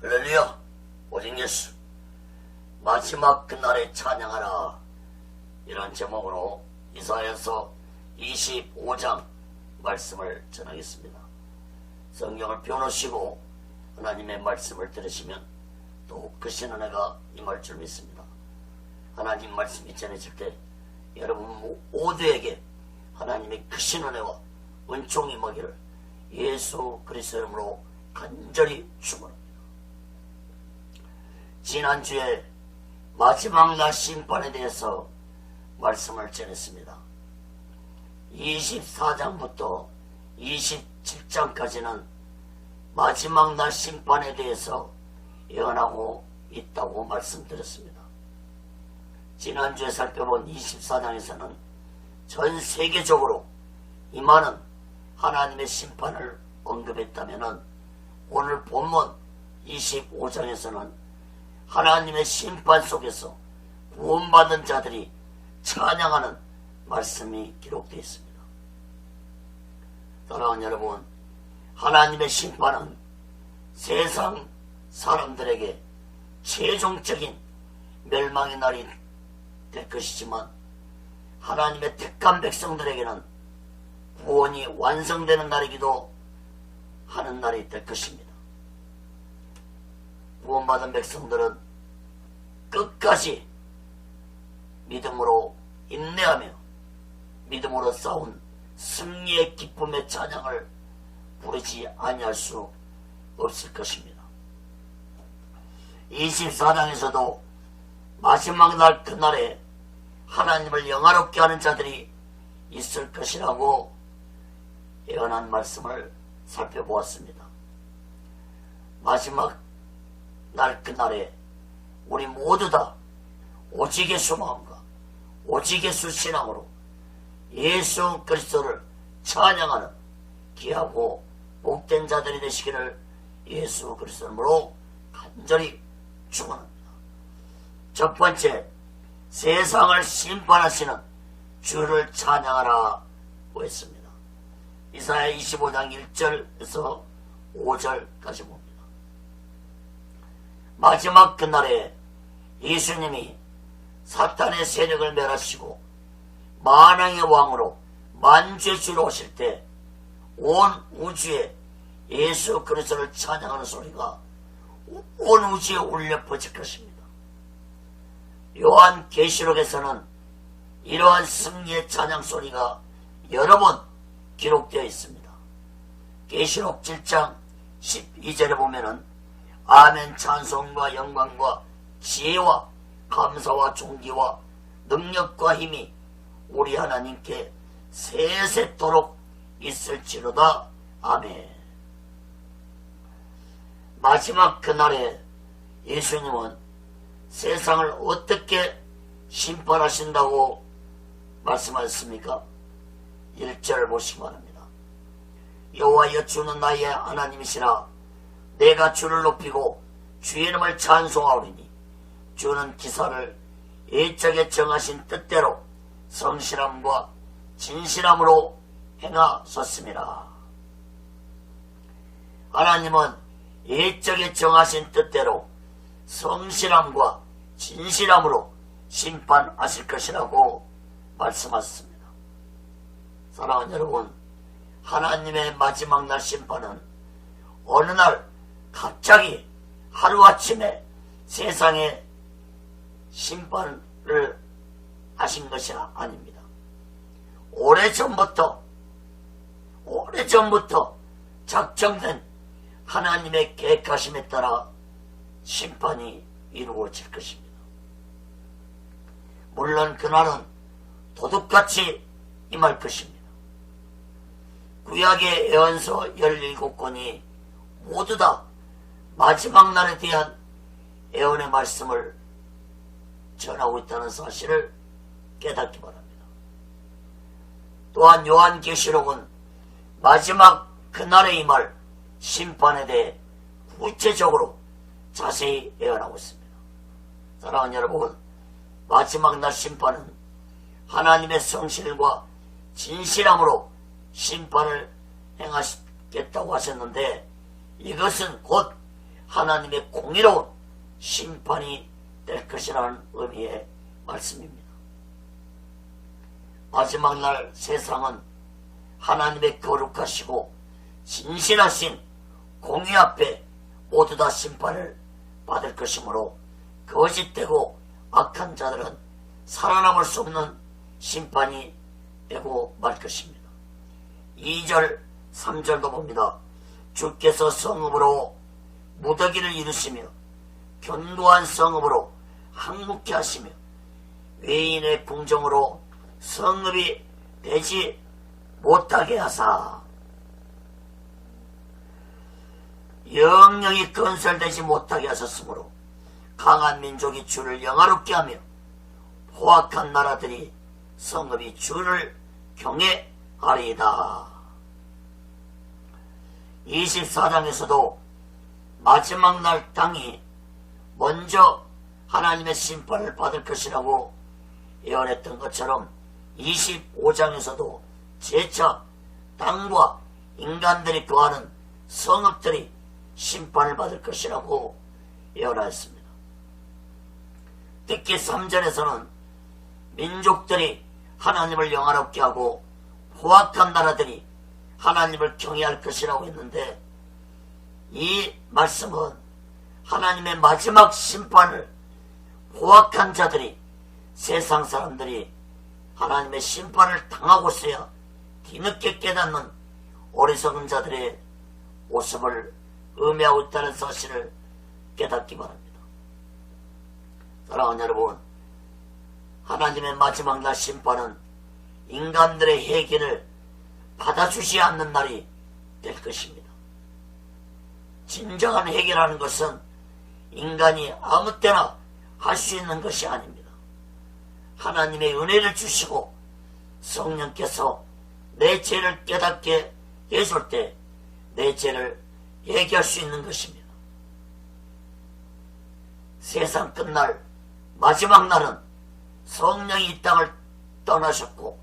할렐루야. 오직 예수. 마지막 그날에 찬양하라. 이런 제목으로 이사야서 25장 말씀을 전하겠습니다. 성경을 펴놓으시고 하나님의 말씀을 들으시면 또 크신 은혜가 임할 줄 믿습니다. 하나님 말씀이 전해질 때 여러분 모두에게 하나님의 크신 은혜와 은총이 임하기를 예수 그리스도 이름으로 간절히 축원합니다. 지난주에 마지막 날 심판에 대해서 말씀을 전했습니다. 24장부터 27장까지는 마지막 날 심판에 대해서 예언하고 있다고 말씀드렸습니다. 지난주에 살펴본 24장에서는 전 세계적으로 임하는 하나님의 심판을 언급했다면 오늘 본문 25장에서는 하나님의 심판 속에서 구원받은 자들이 찬양하는 말씀이 기록되어 있습니다. 사랑하는 여러분, 하나님의 심판은 세상 사람들에게 최종적인 멸망의 날이 될 것이지만 하나님의 택한 백성들에게는 구원이 완성되는 날이기도 하는 날이 될 것입니다. 구원받은 백성들은 끝까지 믿음으로 인내하며 믿음으로 싸운 승리의 기쁨의 찬양을 부르지 아니할 수 없을 것입니다. 24장에서도 마지막 날 그날에 하나님을 영화롭게 하는 자들이 있을 것이라고 예언한 말씀을 살펴보았습니다. 마지막 날 그날에 우리 모두 다 오직 예수 마음과 오직 예수 신앙으로 예수 그리스도를 찬양하는 귀하고 복된 자들이 되시기를 예수 그리스도로 간절히 축원합니다. 첫 번째, 세상을 심판하시는 주를 찬양하라고 했습니다. 이사야 25장 1절에서 5절까지 봅니다. 마지막 그날에 예수님이 사탄의 세력을 멸하시고 만왕의 왕으로 만주의 주로 오실 때 온 우주에 예수 그리스도를 찬양하는 소리가 온 우주에 울려 퍼질 것입니다. 요한 계시록에서는 이러한 승리의 찬양 소리가 여러 번 기록되어 있습니다. 계시록 7장 12절에 보면은 아멘 찬송과 영광과 지혜와 감사와 존귀와 능력과 힘이 우리 하나님께 세세토록 있을지로다. 아멘. 마지막 그날에 예수님은 세상을 어떻게 심판하신다고 말씀하셨습니까? 1절 보시기 바랍니다. 여호와여 주는 나의 하나님이시라. 내가 주를 높이고 주의 이름을 찬송하오리니 주는 기사를 예적에 정하신 뜻대로 성실함과 진실함으로 행하셨습니다. 하나님은 예적에 정하신 뜻대로 성실함과 진실함으로 심판하실 것이라고 말씀하셨습니다. 사랑하는 여러분, 하나님의 마지막 날 심판은 어느 날 갑자기 하루아침에 세상에 심판을 하신 것이 아닙니다. 오래전부터 작정된 하나님의 계획하심에 따라 심판이 이루어질 것입니다. 물론 그날은 도둑같이 임할 것입니다. 구약의 예언서 17권이 모두 다 마지막 날에 대한 예언의 말씀을 전하고 있다는 사실을 깨닫기 바랍니다. 또한 요한계시록은 마지막 그날에 임할 심판에 대해 구체적으로 자세히 예언하고 있습니다. 사랑하는 여러분, 마지막 날 심판은 하나님의 성실과 진실함으로 심판을 행하시겠다고 하셨는데 이것은 곧 하나님의 공의로운 심판이 될 것이라는 의미의 말씀입니다. 마지막 날 세상은 하나님의 거룩하시고 진실하신 공의 앞에 모두 다 심판을 받을 것이므로 거짓되고 악한 자들은 살아남을 수 없는 심판이 되고 말 것입니다. 2절 3절도 봅니다. 주께서 성읍으로 무더기를 이루시며 견고한 성읍으로 항복케 하시며 외인의 궁정으로 성읍이 되지 못하게 하사 영영이 건설되지 못하게 하셨으므로 강한 민족이 주를 영화롭게 하며 포악한 나라들이 성읍이 주를 경외하리이다. 24장에서도 마지막 날 땅이 먼저 하나님의 심판을 받을 것이라고 예언했던 것처럼 25장에서도 재차 땅과 인간들이 거하는 성읍들이 심판을 받을 것이라고 예언하였습니다. 특히 3절에서는 민족들이 하나님을 영화롭게 하고 포악한 나라들이 하나님을 경외할 것이라고 했는데, 이 말씀은 하나님의 마지막 심판을 포악한 자들이, 세상 사람들이 하나님의 심판을 당하고 있어야 뒤늦게 깨닫는 어리석은 자들의 모습을 의미하고 있다는 사실을 깨닫기 바랍니다. 사랑하는 여러분, 하나님의 마지막 날 심판은 인간들의 회개를 받아주지 않는 날이 될 것입니다. 진정한 회개라는 것은 인간이 아무 때나 할 수 있는 것이 아닙니다. 하나님의 은혜를 주시고 성령께서 내 죄를 깨닫게 해줄 때 내 죄를 회개할 수 있는 것입니다. 세상 끝날 마지막 날은 성령이 이 땅을 떠나셨고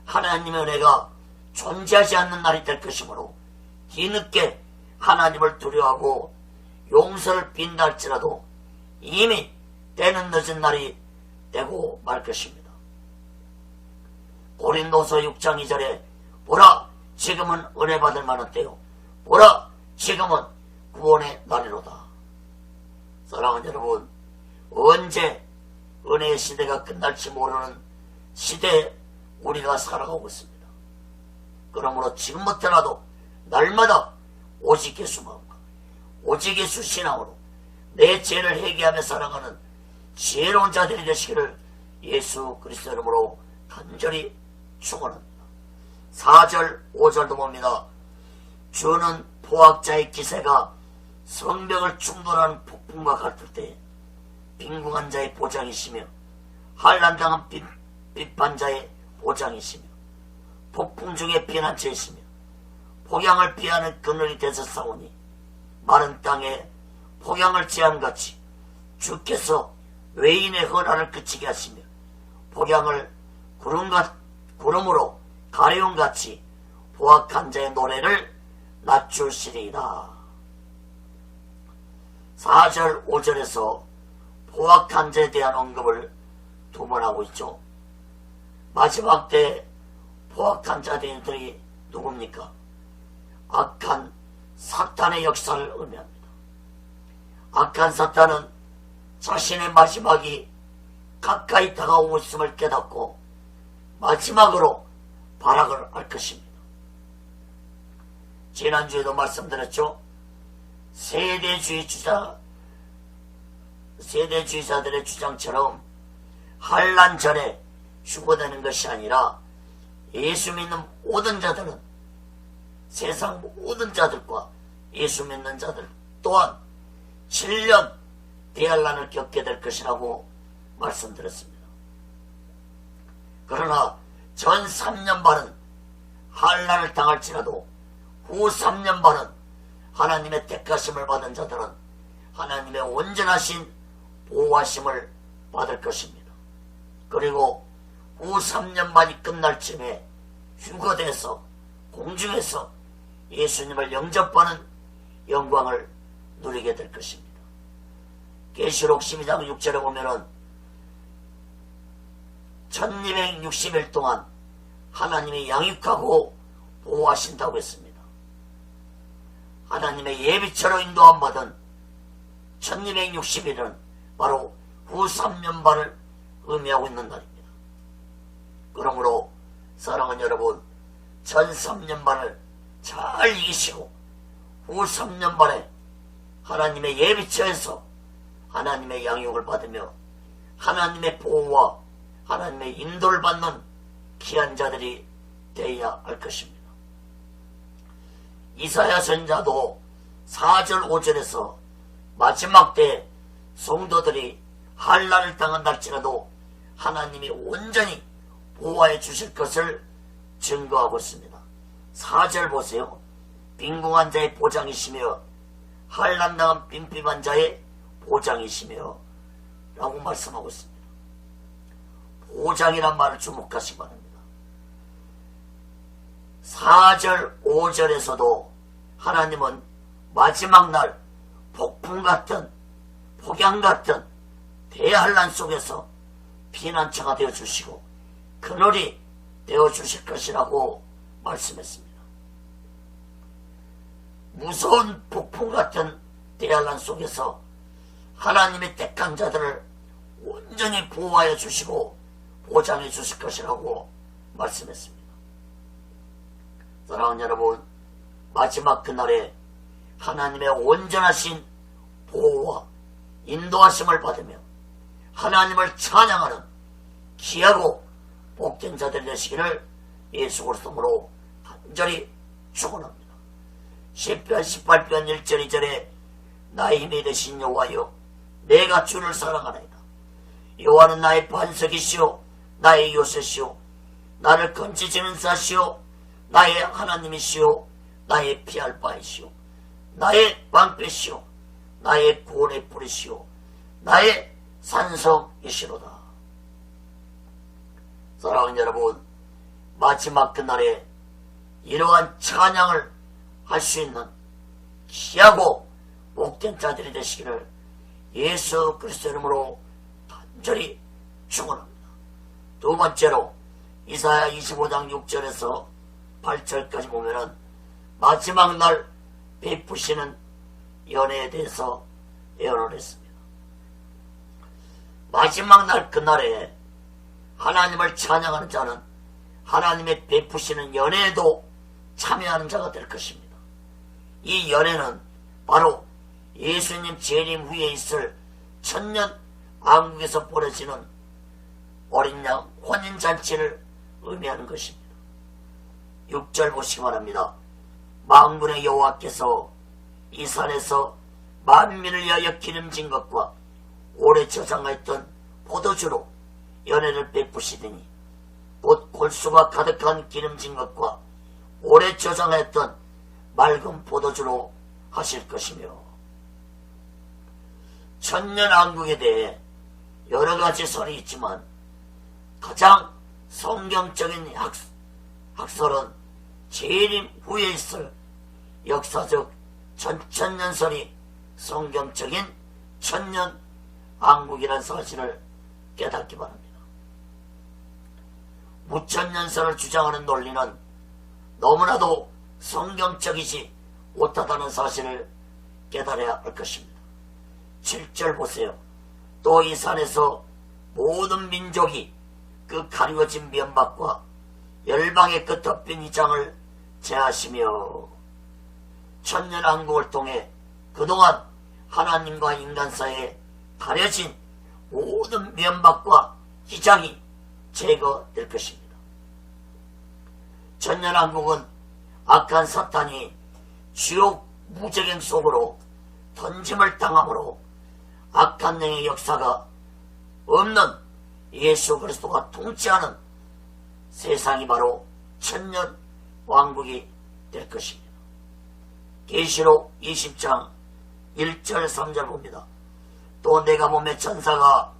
하나님의 은혜가 존재하지 않는 날이 될 것이므로 뒤늦게 하나님을 두려워하고 용서를 빈다 할지라도 이미 때는 늦은 날이 되고 말 것입니다. 고린도서 6장 2절에 보라 지금은 은혜 받을 만한 때요 보라 지금은 구원의 날이로다. 사랑하는 여러분, 언제 은혜의 시대가 끝날지 모르는 시대에 우리가 살아가고 있습니다. 그러므로 지금부터라도 날마다 오직 예수 마음과 오직 예수 신앙으로 내 죄를 회개하며 살아가는 지혜로운 자들이 되시기를 예수 그리스도 이름으로 간절히 축원합니다. 4절 5절도 봅니다. 주는 포악자의 기세가 성벽을 충돌하는 폭풍과 같을 때에 빈궁한 자의 보장이시며 환난당한 비판자의 보장이시며 폭풍 중에 피난처이시며 폭양을 피하는 그늘이 되서 싸우니 마른 땅에 폭양을 제함같이 주께서 외인의 헌화를 그치게 하시며 폭양을 구름으로 가려움같이 포악한 자의 노래를 낮추시리이다. 4절 5절에서 포악한 자에 대한 언급을 두 번 하고 있죠. 마지막 때 포악한 자들이 누굽니까? 악한 사탄의 역사를 의미합니다. 악한 사탄은 자신의 마지막이 가까이 다가오고 있음을 깨닫고 마지막으로 발악을 할 것입니다. 지난주에도 말씀드렸죠. 세대주의자들의 주장처럼 환난 전에 휴거되는 것이 아니라 예수 믿는 모든 자들은 세상 모든 자들과 예수 믿는 자들 또한 7년 대환난을 겪게 될 것이라고 말씀드렸습니다. 그러나 전 3년 반은 환난을 당할지라도 후 3년 반은 하나님의 택하심을 받은 자들은 하나님의 온전하신 보호하심을 받을 것입니다. 그리고 후 3년 반이 끝날 쯤에 휴거돼서 공중에서 예수님을 영접하는 영광을 누리게 될 것입니다. 계시록 12장 6절에 보면은 1260일 동안 하나님이 양육하고 보호하신다고 했습니다. 하나님의 예비처로 인도함 받은 1260일은 바로 후 3년반을 의미하고 있는 날입니다. 그러므로 사랑하는 여러분, 전 3년반을 잘 이기시고 후 3년반에 하나님의 예비처에서 하나님의 양육을 받으며 하나님의 보호와 하나님의 인도를 받는 귀한 자들이 되어야 할 것입니다. 이사야 선지자도 4절 5절에서 마지막 때 성도들이 환난을 당한달지라도 하나님이 온전히 보호해 주실 것을 증거하고 있습니다. 4절 보세요. 빈궁한 자의 보장이시며 환난 당한 빈핍한 자의 보장이시며 라고 말씀하고 있습니다. 보장이란 말을 주목하시기 바랍니다. 4절 5절에서도 하나님은 마지막 날 폭풍 같은 폭양 같은 대환난 속에서 피난처가 되어주시고 그늘이 되어주실 것이라고 말씀했습니다. 무서운 폭풍 같은 대환난 속에서 하나님의 택한 자들을 온전히 보호하여 주시고 보장해 주실 것이라고 말씀했습니다. 사랑하는 여러분, 마지막 그날에 하나님의 온전하신 보호와 인도하심을 받으며 하나님을 찬양하는 귀하고 복된 자들 되시기를 예수 그리스도로 간절히 축원합니다. 시편 18편 1절 2절에 나의 힘이 되신 여호와여 내가 주를 사랑하나이다. 여호와는 나의 반석이시오 나의 요새시오 나를 건지지는 자시오 나의 하나님이시오 나의 피할 바이시오 나의 방패시오 나의 구원의 뿌리시오 나의 산성이시로다. 사랑하는 여러분, 마지막 그날에 이러한 찬양을 할 수 있는 귀하고 복된 자들이 되시기를 예수 그리스도 이름으로 간절히 축원합니다. 두 번째로 이사야 25장 6절에서 8절까지 보면은 마지막 날 베푸시는 연애에 대해서 예언을 했습니다. 마지막 날 그날에 하나님을 찬양하는 자는 하나님의 베푸시는 연애에도 참여하는 자가 될 것입니다. 이 연애는 바로 예수님 재림 후에 있을 천년 왕국에서 벌어지는 어린 양 혼인잔치를 의미하는 것입니다. 6절 보시기 바랍니다. 만군의 여호와께서 이 산에서 만민을 위하여 기름진 것과 오래 저장하였던 포도주로 연회를 베푸시더니 곧 골수가 가득한 기름진 것과 오래 저장하였던 맑은 포도주로 하실 것이며 천년왕국에 대해 여러가지 설이 있지만 가장 성경적인 학설은 재림 후에 있을 역사적 전천년설이 성경적인 천년왕국이라는 사실을 깨닫기 바랍니다. 무천년설을 주장하는 논리는 너무나도 성경적이지 못하다는 사실을 깨달아야 할 것입니다. 7절 보세요. 또 이 산에서 모든 민족이 그 가리워진 면박과 열방의 그 덮인 이장을 제하시며 천년왕국을 통해 그동안 하나님과 인간 사이에 가려진 모든 면박과 기장이 제거될 것입니다. 천년왕국은 악한 사탄이 지옥 무저갱 속으로 던짐을 당함으로 악한 영의 역사가 없는 예수 그리스도가 통치하는 세상이 바로 천년왕국이 될 것입니다. 계시록 20장 1절 3절 봅니다. 또 내가 보매 천사가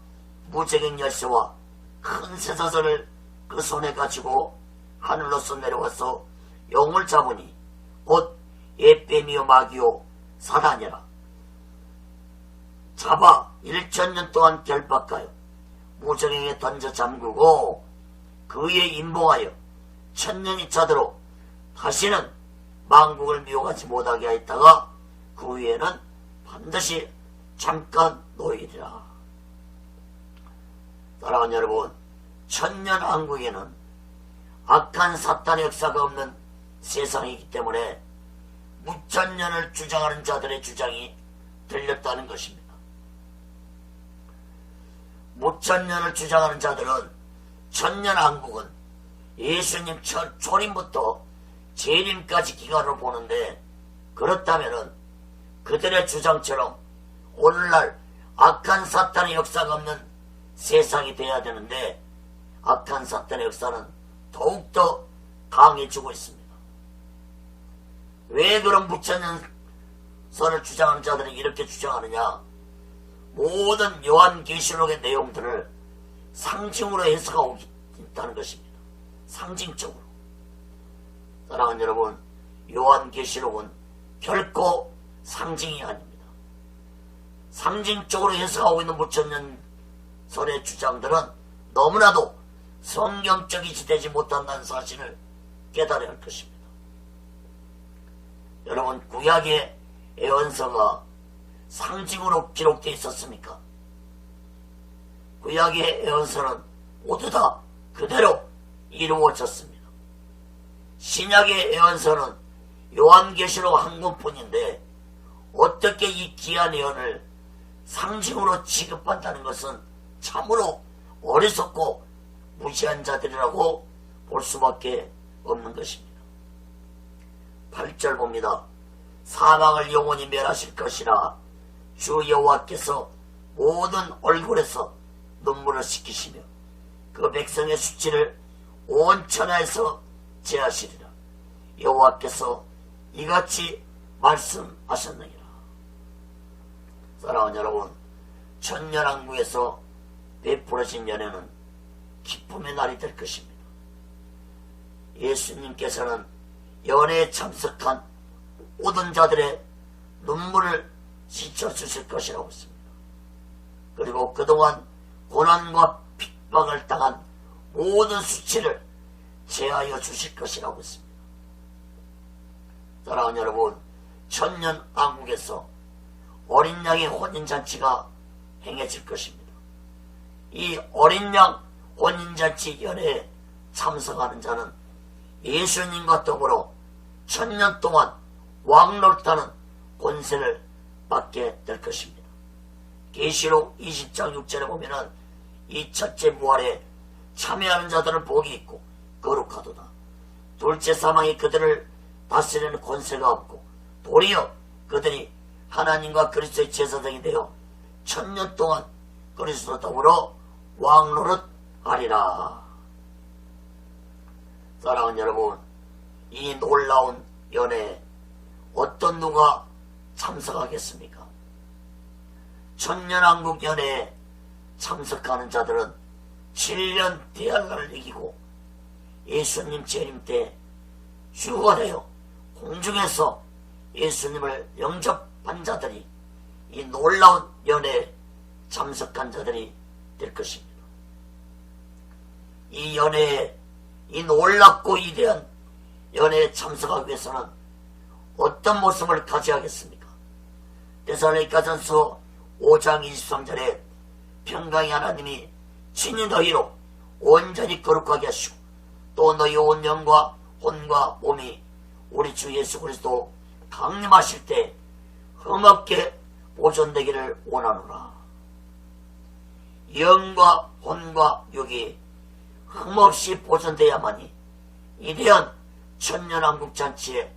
무저갱 열쇠와 큰 쇠사슬을 그 손에 가지고 하늘로서 내려와서 용을 잡으니 곧 에뱀이요 마귀요 사단이라 잡아 1000년 동안 결박하여 무정에게 던져 잠그고 그에 임봉하여 1000년이 차도록 다시는 만국을 미혹하지 못하게 하였다가 그 후에는 반드시 잠깐 놓이리라. 사랑하는 여러분, 천년왕국에는 악한 사탄의 역사가 없는 세상이기 때문에 무천년을 주장하는 자들의 주장이 들렸다는 것입니다. 무천년을 주장하는 자들은 천년왕국은 예수님 초림부터 재림까지 기간으로 보는데, 그렇다면 그들의 주장처럼 오늘날 악한 사탄의 역사가 없는 세상이 돼야 되는데 악한 사탄의 역사는 더욱더 강해지고 있습니다. 왜 그런 무천년설을 주장하는 자들이 이렇게 주장하느냐? 모든 요한계시록의 내용들을 상징으로 해석하고 있다는 것입니다. 상징적으로. 사랑하는 여러분, 요한계시록은 결코 상징이 아닙니다. 상징적으로 해석하고 있는 무천년설의 주장들은 너무나도 성경적이지 되지 못한다는 사실을 깨달아야 할 것입니다. 여러분, 구약의 예언서가 상징으로 기록되어 있었습니까? 구약의 예언서는 모두 다 그대로 이루어졌습니다. 신약의 예언서는 요한계시록 한 권뿐인데 어떻게 이 귀한 예언을 상징으로 취급한다는 것은 참으로 어리석고 무시한 자들이라고 볼 수밖에 없는 것입니다. 8절 봅니다. 사망을 영원히 멸하실 것이라 주 여호와께서 모든 얼굴에서 눈물을 씻기시며 그 백성의 수치를 온 천하에서 제하시리라. 여호와께서 이같이 말씀하셨느니라. 사랑하는 여러분, 천년왕국에서 베풀어진 연회는 기쁨의 날이 될 것입니다. 예수님께서는 연회에 참석한 모든 자들의 눈물을 씻어주실 것이라고 했습니다. 그리고 그동안 고난과 핍박을 당한 모든 수치를 제하여 주실 것이라고 했습니다. 사랑하는 여러분, 천년왕국에서 어린 양의 혼인잔치가 행해질 것입니다. 이 어린 양 혼인잔치 연회에 참석하는 자는 예수님과 더불어 천년 동안 왕노릇하는 권세를 받게 될 것입니다. 계시록 20장 6절에 보면은 이 첫째 부활에 참여하는 자들은 복이 있고 거룩하도다. 둘째 사망이 그들을 다스리는 권세가 없고 도리어 그들이 하나님과 그리스도의 제사장이 되어 천년 동안 그리스도와 더불어 왕노릇하리라. 사랑하는 여러분, 이 놀라운 연회에 어떤 누가 참석하겠습니까? 천년왕국 연회에 참석하는 자들은 7년 대환란을 이기고 예수님 재림 때 휴거되어 공중에서 예수님을 영접한 자들이 이 놀라운 연회에 참석한 자들이 될 것입니다. 이 연회에, 이 놀랍고 위대한 연회에 참석하기 위해서는 어떤 모습을 가져야 하겠습니까? 데살로니가전서 5장 23절에 평강의 하나님이 친히 너희로 온전히 거룩하게 하시고 또 너희 온 영과 혼과 몸이 우리 주 예수 그리스도 강림하실 때 흠없게 보존되기를 원하노라. 영과 혼과 육이 흠없이 보존되어야만이 이대한 천년왕국 잔치에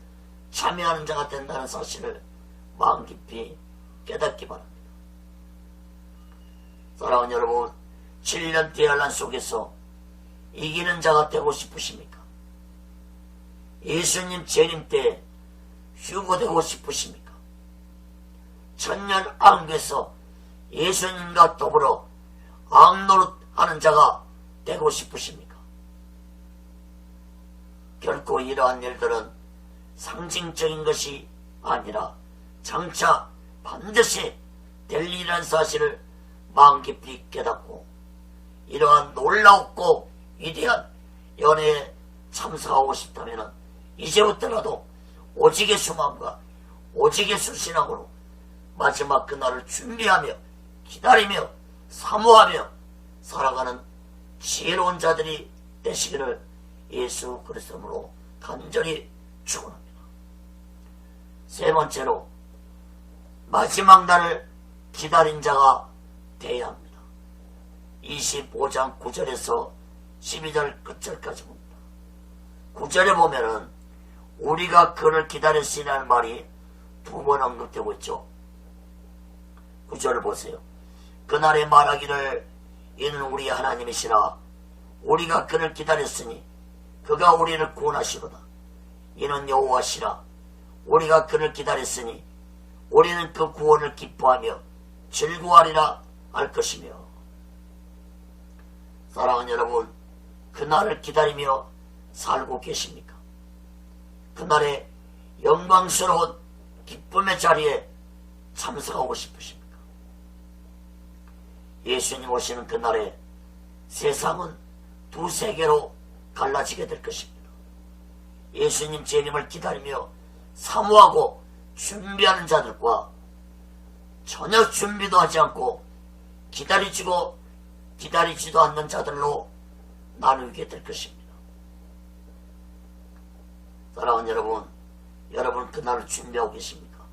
참여하는 자가 된다는 사실을 마음 깊이 깨닫기 바랍니다. 사랑하는 여러분, 7년 대환란 속에서 이기는 자가 되고 싶으십니까? 예수님 재림 때 휴거되고 싶으십니까? 천년왕국에서 예수님과 더불어 왕노릇하는 자가 되고 싶으십니까? 결코 이러한 일들은 상징적인 것이 아니라 장차 반드시 될 일이라는 사실을 마음 깊이 깨닫고 이러한 놀라웠고 위대한 연애에 참석하고 싶다면 이제부터라도 오직 예수 마음과 오직 예수 신앙으로 마지막 그날을 준비하며 기다리며 사모하며 살아가는 지혜로운 자들이 되시기를 예수 그리스도로 간절히 축원합니다. 세 번째로 마지막 날을 기다린 자가 되어야 합니다. 25장 9절에서 12절 끝절까지 봅니다. 9절에 보면은 우리가 그를 기다렸으리라는 말이 두 번 언급되고 있죠. 9절을 보세요. 그날에 말하기를 이는 우리 하나님이시라. 우리가 그를 기다렸으니 그가 우리를 구원하시로다. 이는 여호와시라. 우리가 그를 기다렸으니 우리는 그 구원을 기뻐하며 즐거워하리라 할 것이며. 사랑하는 여러분, 그날을 기다리며 살고 계십니까? 그날의 영광스러운 기쁨의 자리에 참석하고 싶으십니까? 예수님 오시는 그날에 세상은 두세 개로 갈라지게 될 것입니다. 예수님 재림을 기다리며 사모하고 준비하는 자들과 전혀 준비도 하지 않고 기다리지도 않는 자들로 나누게 될 것입니다. 사랑하는 여러분 그날을 준비하고 계십니까?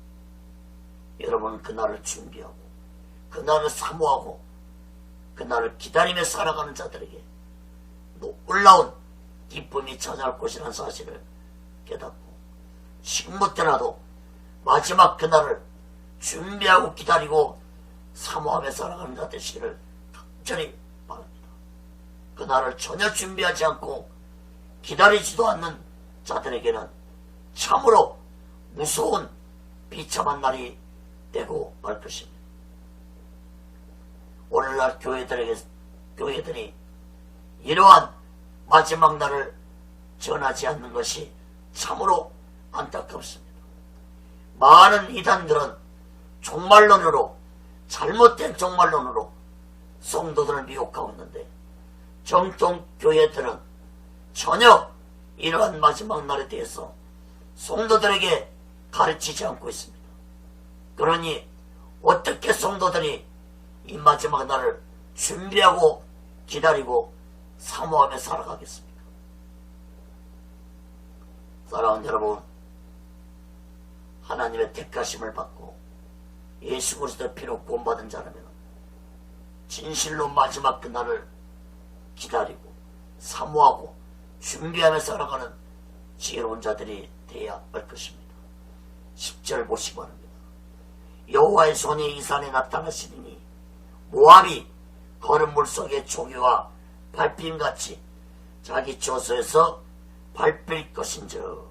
여러분은 그날을 준비하고 그날을 사모하고 그날을 기다리며 살아가는 자들에게 놀라운 기쁨이 찾아올 것이라는 사실을 깨닫고 지금부터라도 마지막 그날을 준비하고 기다리고 사모하며 살아가는 자 되시기를 간절히 바랍니다. 그날을 전혀 준비하지 않고 기다리지도 않는 자들에게는 참으로 무서운 비참한 날이 되고 말 것입니다. 오늘날 교회들이 이러한 마지막 날을 전하지 않는 것이 참으로 안타깝습니다. 많은 이단들은 종말론으로, 잘못된 종말론으로 성도들을 미혹하고 있는데 정통 교회들은 전혀 이러한 마지막 날에 대해서 성도들에게 가르치지 않고 있습니다. 그러니 어떻게 성도들이 이 마지막 날을 준비하고 기다리고 사모하며 살아가겠습니까? 사랑하는 여러분, 하나님의 택하심을 받고 예수 그리스도의 피로 구원받은 자라면 진실로 마지막 그날을 기다리고 사모하고 준비하며 살아가는 지혜로운 자들이 되어야 할 것입니다. 10절 보시기 바랍니다. 여호와의 손이 이 산에 나타나시니 모압이 거른 물속의 조개와 밟힘같이 자기 처소에서 밟힐 것인즉.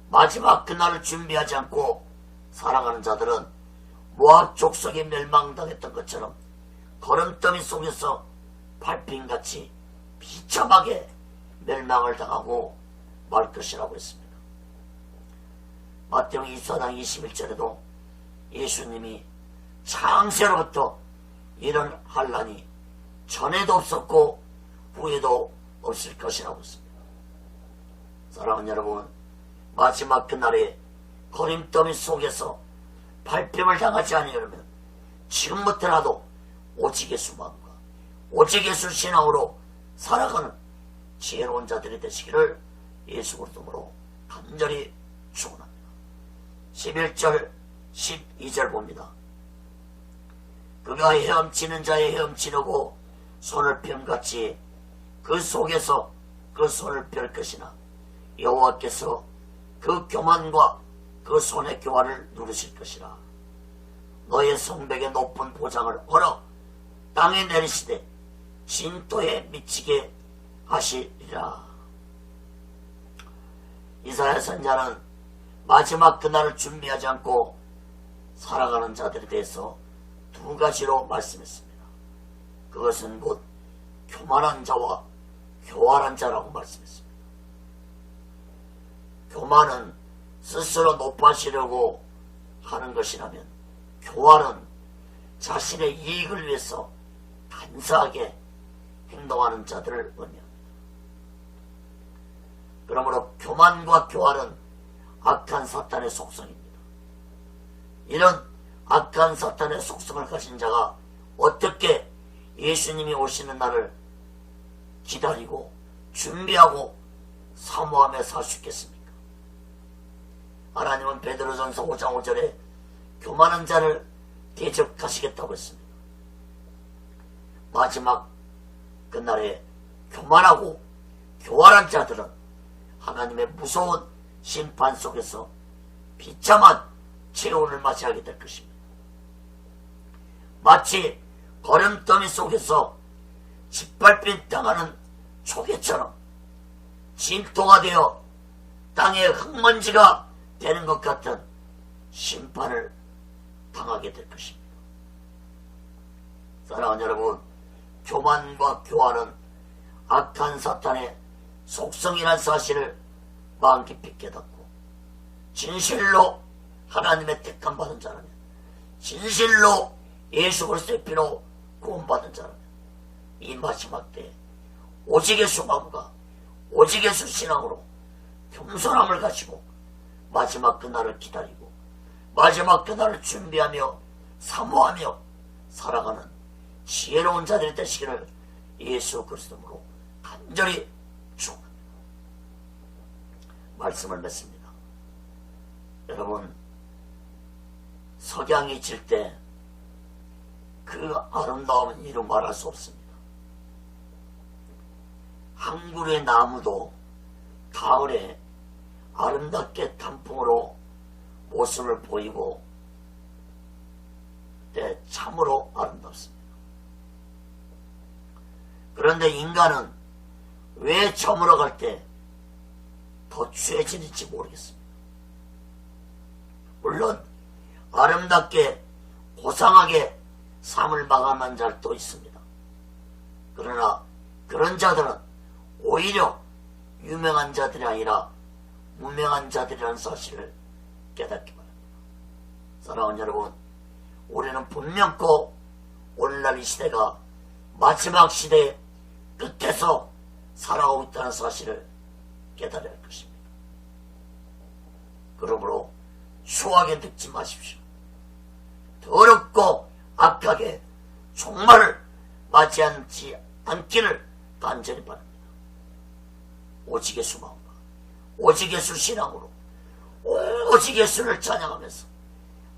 마지막 그날을 준비하지 않고 살아가는 자들은 모압 족속에 멸망당했던 것처럼 거름더미 속에서 밟힘같이 비참하게 멸망을 당하고 말 것이라고 했습니다. 마태복음 24장 21절에도 예수님이 창세로부터 이런 환난이 전에도 없었고 후에도 없을 것이라고 했습니다. 사랑하는 여러분, 마지막 그날에 거림더미 속에서 밟힘을 당하지 않으려면 지금부터라도 오직 예수 마음과 오직 예수 신앙으로 살아가는 지혜로운 자들이 되시기를 예수 그리스도로 간절히 축원합니다. 11절 12절 봅니다. 그가 헤엄치는 자의 헤엄치려고 손을 펴같이 그 속에서 그 손을 펼 것이나 여호와께서 그 교만과 그 손의 교활을 누르실 것이라. 너의 성벽의 높은 보장을 얼어 땅에 내리시되 진토에 미치게 하시리라. 이사야 선자는 마지막 그날을 준비하지 않고 살아가는 자들에 대해서 두 가지로 말씀했습니다. 그것은 곧 교만한 자와 교활한 자라고 말씀했습니다. 교만은 스스로 높아지려고 하는 것이라면 교활은 자신의 이익을 위해서 간사하게 행동하는 자들을 의미합니다. 그러므로 교만과 교활은 악한 사탄의 속성입니다. 이런 악한 사탄의 속성을 가진 자가 어떻게 예수님이 오시는 날을 기다리고 준비하고 사모하며 살 수 있겠습니까? 하나님은 베드로전서 5장 5절에 교만한 자를 대적하시겠다고 했습니다. 마지막 그날에 교만하고 교활한 자들은 하나님의 무서운 심판 속에서 비참한 최후를 맞이하게 될 것입니다. 마치 거름더미 속에서 짓밟힌 당하는 초계처럼 진토가 되어 땅의 흙먼지가 되는 것 같은 심판을 당하게 될 것입니다. 사랑하는 여러분, 교만과 교활은 악한 사탄의 속성이란 사실을 마음 깊이 깨닫고 진실로 하나님의 택함 받은 자라면, 진실로 예수 그리스도의 피로 구원받은 자라면 이 마지막 때에 오직의 수마음과 오직의 수신앙으로 겸손함을 가지고 마지막 그날을 기다리고 마지막 그날을 준비하며 사모하며 살아가는 지혜로운 자들이 되시기를 예수 그리스도로 간절히 축원합니다. 말씀을 맺습니다. 여러분, 석양이 질 때 그 아름다움은 이루 말할 수 없습니다. 한 그루의 나무도 가을에 아름답게 단풍으로 모습을 보이고 참으로 아름답습니다. 그런데 인간은 왜 저물어 갈 때 더 취해지는지 모르겠습니다. 물론 아름답게 고상하게 삶을 마감한 자도 있습니다. 그러나 그런 자들은 오히려 유명한 자들이 아니라 무명한 자들이라는 사실을 깨닫기 바랍니다. 사랑하는 여러분, 우리는 분명코 오늘날 이 시대가 마지막 시대의 끝에서 살아가고 있다는 사실을 깨달아야 할 것입니다. 그러므로 추하게 듣지 마십시오. 더럽고 악하게 종말을 맞이하지 않기를 간절히 바랍니다. 오직 예수 마음과 오직 예수 신앙으로 오직 예수를 찬양하면서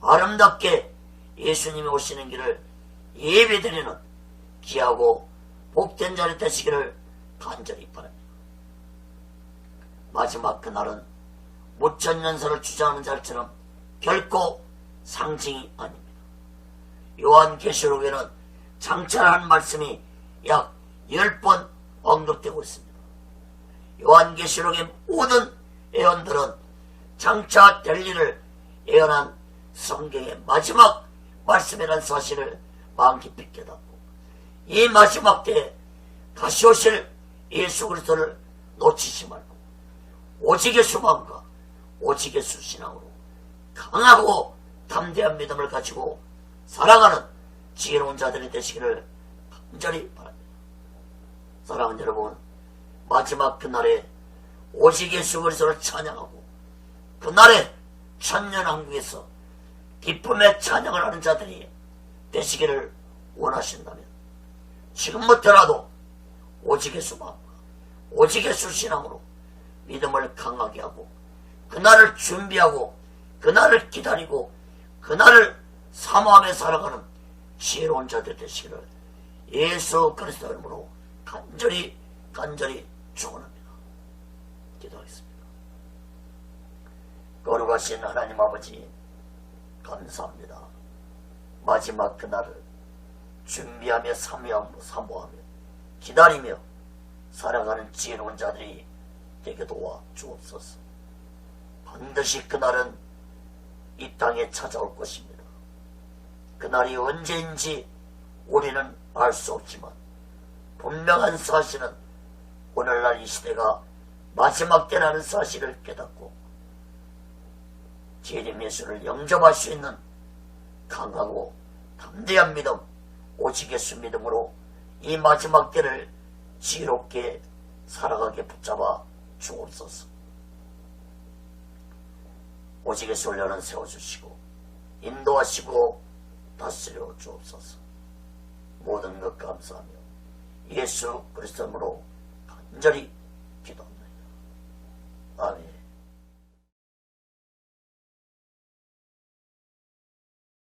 아름답게 예수님이 오시는 길을 예배드리는 귀하고 복된 자리 되시기를 간절히 바랍니다. 마지막 그날은 무천년설을 주장하는 자들처럼 결코 상징이 아닙니다. 요한계시록에는 장차라는 말씀이 약 10번 언급되고 있습니다. 요한계시록의 모든 예언들은 장차 될 일을 예언한 성경의 마지막 말씀이라는 사실을 마음 깊이 깨닫고 이 마지막 때에 다시 오실 예수 그리스도를 놓치지 말고 오직 예수 마음과 오직 예수 신앙으로 강하고 담대한 믿음을 가지고 살아가는 지혜로운 자들이 되시기를 간절히 바랍니다. 사랑하는 여러분, 마지막 그날에 오직 예수 그리스도를 찬양하고 그날에 천년왕국에서 기쁨의 찬양을 하는 자들이 되시기를 원하신다면 지금부터라도 오직 예수 마음과 오직 예수 신앙으로 믿음을 강하게 하고 그날을 준비하고 그날을 기다리고 그날을 사모하며 살아가는 지혜로운 자들 되시기를 예수 그리스도 이름으로 간절히 축원합니다. 기도하겠습니다. 거룩하신 하나님 아버지, 감사합니다. 마지막 그날을 준비하며 사모하며 기다리며 살아가는 지혜로운 자들이 되게 도와 주옵소서. 반드시 그날은 이 땅에 찾아올 것입니다. 그날이 언제인지 우리는 알 수 없지만 분명한 사실은 오늘날 이 시대가 마지막 때라는 사실을 깨닫고 재림 예수를 영접할 수 있는 강하고 담대한 믿음, 오직 예수 믿음으로 이 마지막 때를 지혜롭게 살아가게 붙잡아 주옵소서. 오직 예수 훈련은 세워주시고 인도하시고 다스려 주옵소서. 모든 것 감사하며 예수 그리스도 이름으로 간절히 기도합니다. 아멘.